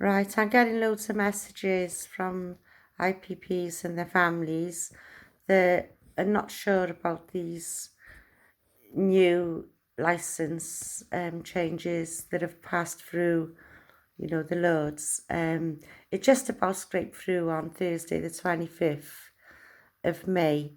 Right, I'm getting loads of messages from IPPs and their families that are not sure about these new license changes that have passed through, the Lords. It just about scraped through on Thursday, the 25th of May.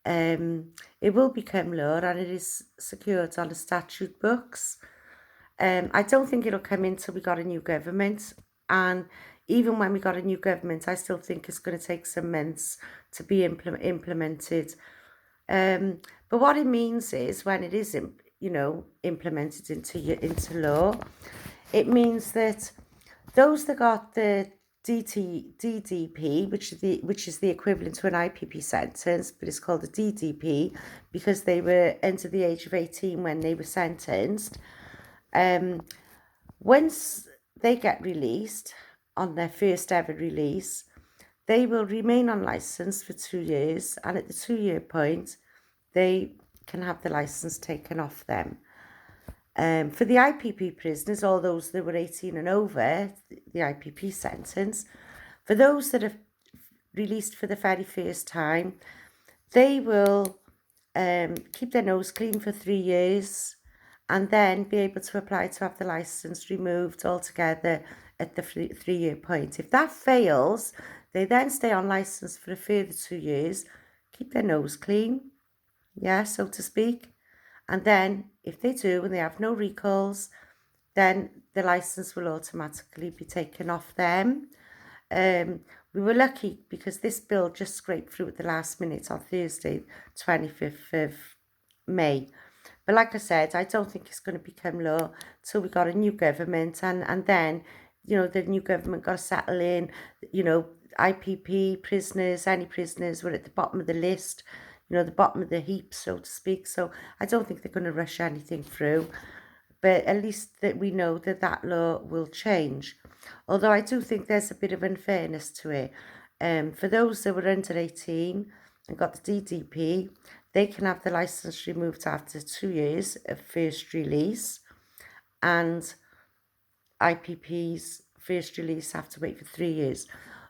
It will become law and it is secured on the statute books. I don't think it'll come in till we got a new government. And even when we got a new government, I still think it's going to take some months to be implemented. But what it means is when it is, implemented into law, it means that those that got the DDP, which is the equivalent to an IPP sentence, but it's called a DDP because they were under the age of 18 when they were sentenced. Once they get released on their first ever release, they will remain on license for 2 years, and at the 2-year point, they can have the license taken off them. For the IPP prisoners, all those that were 18 and over, the IPP sentence, for those that are released for the very first time, they will keep their nose clean for 3 years and then be able to apply to have the licence removed altogether at the 3-year point. If that fails, they then stay on licence for a further 2 years, keep their nose clean, so to speak. And then if they do and they have no recalls, then the licence will automatically be taken off them. We were lucky because this bill just scraped through at the last minute on Thursday, 25th of May. But like I said, I don't think it's going to become law till we got a new government, and then, the new government got to settle in. IPP prisoners, any prisoners were at the bottom of the list, the bottom of the heap, so to speak. So I don't think they're going to rush anything through. But at least that we know that that law will change. Although I do think there's a bit of unfairness to it. For those that were under 18 and got the DDP, they can have the licence removed after 2 years of first release, and IPP's first release have to wait for 3 years.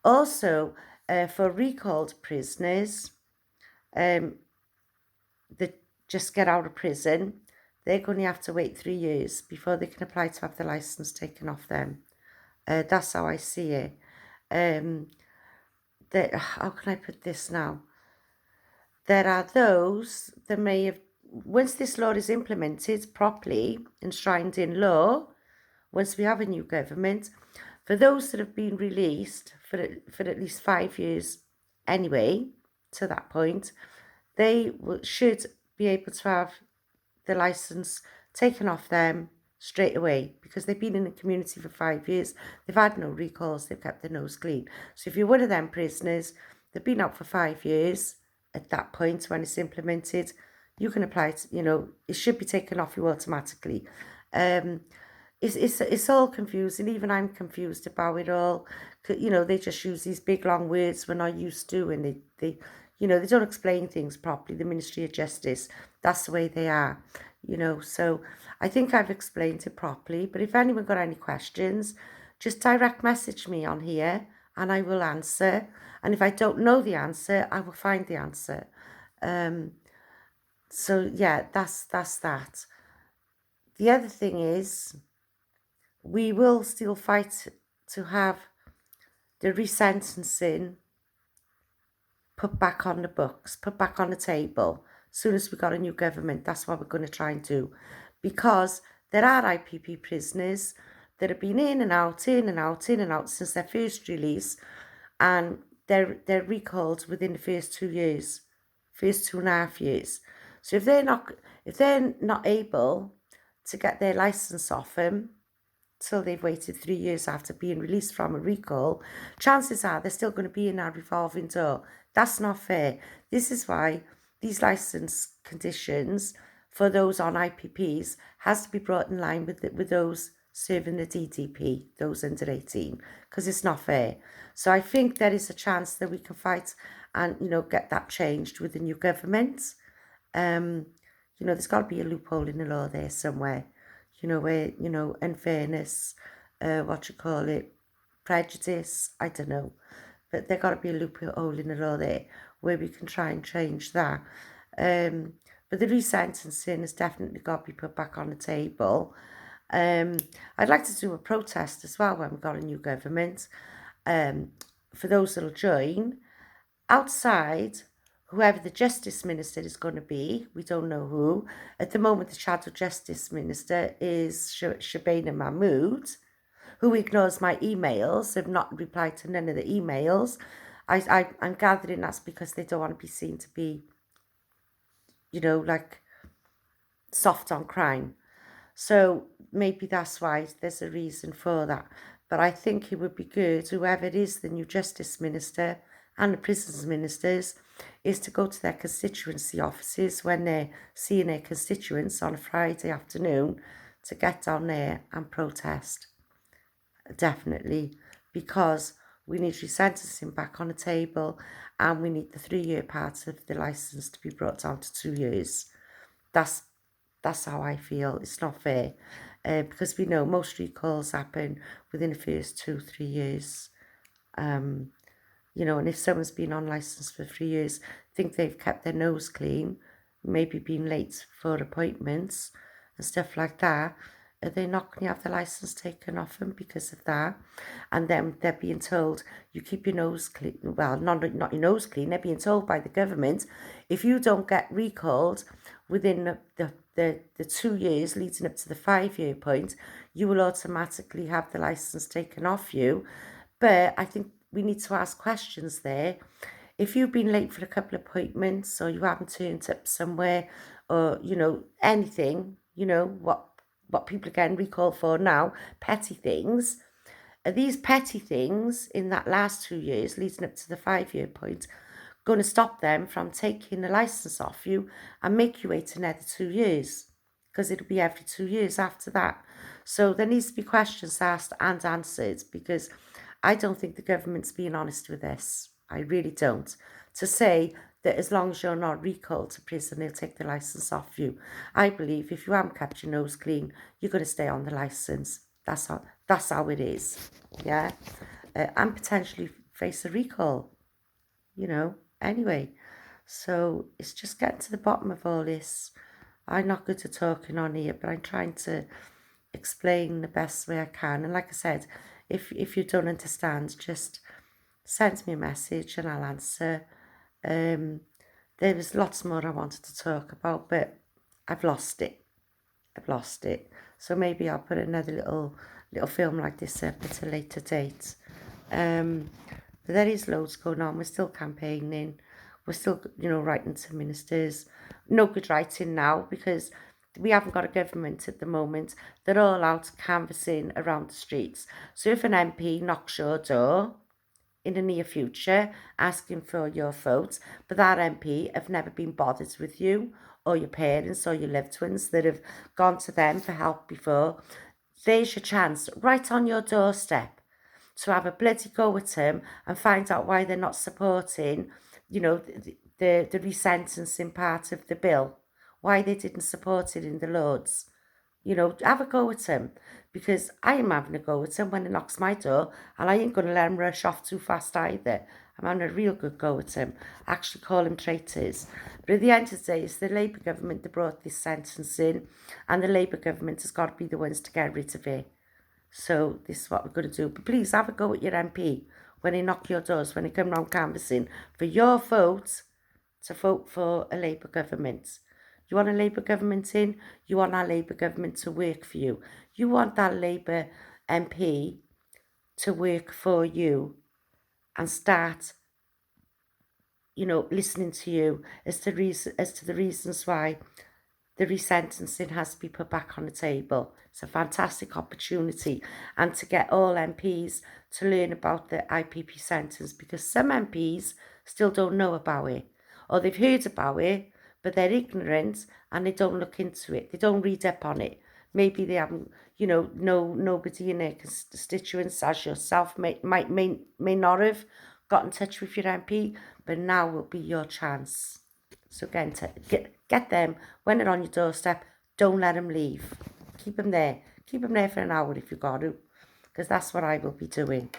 Also, for recalled prisoners that just get out of prison, they're going to have to wait 3 years before they can apply to have the licence taken off them. That's how I see it. How can I put this now? There are those that may have, once this law is implemented properly, enshrined in law, once we have a new government, for those that have been released for at least 5 years anyway, to that point, they should be able to have the licence taken off them straight away because they've been in the community for 5 years. They've had no recalls. They've kept their nose clean. So if you're one of them prisoners, they've been out for 5 years at that point when it's implemented, you can apply to, it should be taken off you automatically. It's all confusing. Even I'm confused about it all. They just use these big long words we're not used to, and they don't explain things properly. The Ministry of Justice, that's the way they are, So I think I've explained it properly. But if anyone got any questions, just direct message me on here and I will answer. And if I don't know the answer, I will find the answer. So yeah, that's that. The other thing is, we will still fight to have the resentencing put back on the books, put back on the table. As soon as we got a new government, that's what we're going to try and do. Because there are IPP prisoners that have been in and out since their first release, and they're recalled within the first 2 years, first 2.5 years. So if they're not able to get their licence off them till they've waited 3 years after being released from a recall, chances are they're still going to be in our revolving door. That's not fair. This is why these licence conditions for those on IPPs has to be brought in line with those serving the DDP, those under 18, because it's not fair. So I think there is a chance that we can fight and, get that changed with the new government. There's got to be a loophole in the law there somewhere, where, unfairness, prejudice, I don't know. But there got to be a loophole in the law there where we can try and change that. But the resentencing has definitely got to be put back on the table. I'd like to do a protest as well when we've got a new government. For those that'll join, outside, whoever the Justice Minister is going to be, we don't know who. At the moment, the Shadow Justice Minister is Shabana Mahmood, who ignores my emails, have not replied to none of the emails. I'm gathering that's because they don't want to be seen to be, like soft on crime. So maybe that's why there's a reason for that. But I think it would be good, whoever it is, the new Justice Minister and the Prisons Ministers, is to go to their constituency offices when they're seeing their constituents on a Friday afternoon to get down there and protest. Definitely, because we need resentencing back on the table and we need the 3-year part of the licence to be brought down to 2 years. That's how I feel. It's not fair because we know most recalls happen within the first 2-3 years. And if someone's been on licence for 3 years, think they've kept their nose clean, maybe been late for appointments and stuff like that, are they not going to have the licence taken off them because of that? And then they're being told, you keep your nose clean. Well, not your nose clean. They're being told by the government, if you don't get recalled within the 2 years leading up to the 5-year point, you will automatically have the licence taken off you. But I think we need to ask questions there. If you've been late for a couple of appointments or you haven't turned up somewhere or, anything, what people are getting recalled for now, petty things. Are these petty things in that last 2 years leading up to the 5-year point going to stop them from taking the licence off you and make you wait another 2 years? Because it'll be every 2 years after that. So there needs to be questions asked and answered, because I don't think the government's being honest with this. I really don't. To say that as long as you're not recalled to prison, they'll take the licence off you. I believe if you haven't kept your nose clean, you're going to stay on the licence. That's how it is. Yeah. And potentially face a recall, Anyway, so it's just getting to the bottom of all this. I'm not good at talking on here, but I'm trying to explain the best way I can. And like I said, if you don't understand, just send me a message and I'll answer. There was lots more I wanted to talk about, but I've lost it. So maybe I'll put another little film like this up at a later date. But there is loads going on. We're still campaigning. We're still, writing to ministers. No good writing now because we haven't got a government at the moment. They're all out canvassing around the streets. So if an MP knocks your door in the near future asking for your vote, but that MP have never been bothered with you or your parents or your loved ones that have gone to them for help before, there's your chance right on your doorstep to have a bloody go at them and find out why they're not supporting, the resentencing part of the bill, why they didn't support it in the Lords. Have a go at him, because I am having a go at him when he knocks my door, and I ain't going to let him rush off too fast either. I'm having a real good go at him, actually call him traitors. But at the end of the day, it's the Labour government that brought this sentencing, and the Labour government has got to be the ones to get rid of it. So this is what we're going to do. But please have a go at your MP when they knock your doors, when they come round canvassing for your vote to vote for a Labour government. You want a Labour government in? You want our Labour government to work for you. You want that Labour MP to work for you and start, listening to you as to the reasons why the resentencing has to be put back on the table. It's a fantastic opportunity, and to get all MPs to learn about the IPP sentence, because some MPs still don't know about it, or they've heard about it, but they're ignorant and they don't look into it. They don't read up on it. Maybe they haven't, nobody in their constituents, as yourself, may not have got in touch with your MP, but now will be your chance. So get them when they're on your doorstep. Don't let them leave. Keep them there. Keep them there for an hour if you got to, because that's what I will be doing.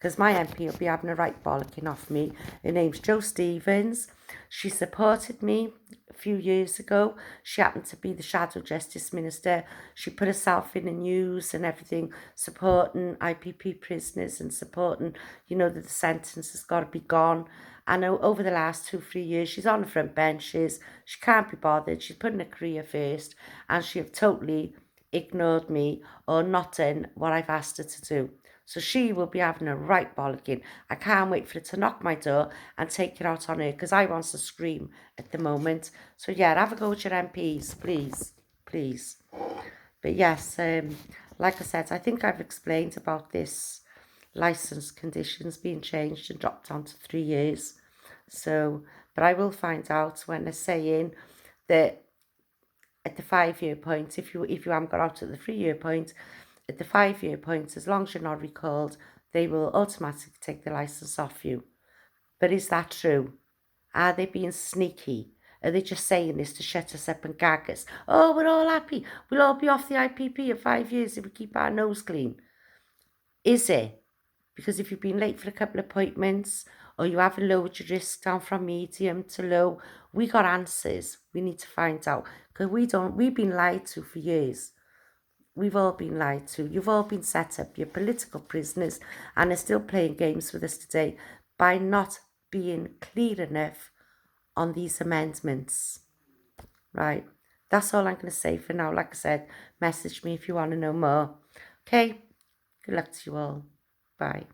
because my MP will be having a right bollocking off me. Her name's Jo Stevens. She supported me a few years ago. She happened to be the Shadow Justice Minister. She put herself in the news and everything, supporting IPP prisoners and supporting, you know, that the sentence has got to be gone. And over the last 2-3 years, she's on the front benches. She can't be bothered. She's putting her career first, and she have totally ignored me or not done what I've asked her to do. So she will be having a right bollocking. I can't wait for her to knock my door and take it out on her, because I want to scream at the moment. So yeah, have a go with your MPs, please, please. But yes, like I said, I think I've explained about this licence conditions being changed and dropped down to 3 years. So, but I will find out when they're saying that at the 5-year point, if you haven't got out at the 3-year point, at the 5-year point, as long as you're not recalled, they will automatically take the licence off you. But is that true? Are they being sneaky? Are they just saying this to shut us up and gag us? Oh, we're all happy. We'll all be off the IPP in 5 years if we keep our nose clean. Is it? Because if you've been late for a couple of appointments, or you haven't lowered your risk down from medium to low, we got answers. We need to find out. Because we've been lied to for years. We've all been lied to. You've all been set up. You're political prisoners, and are still playing games with us today by not being clear enough on these amendments. Right. That's all I'm going to say for now. Like I said, message me if you want to know more. Okay. Good luck to you all. Bye.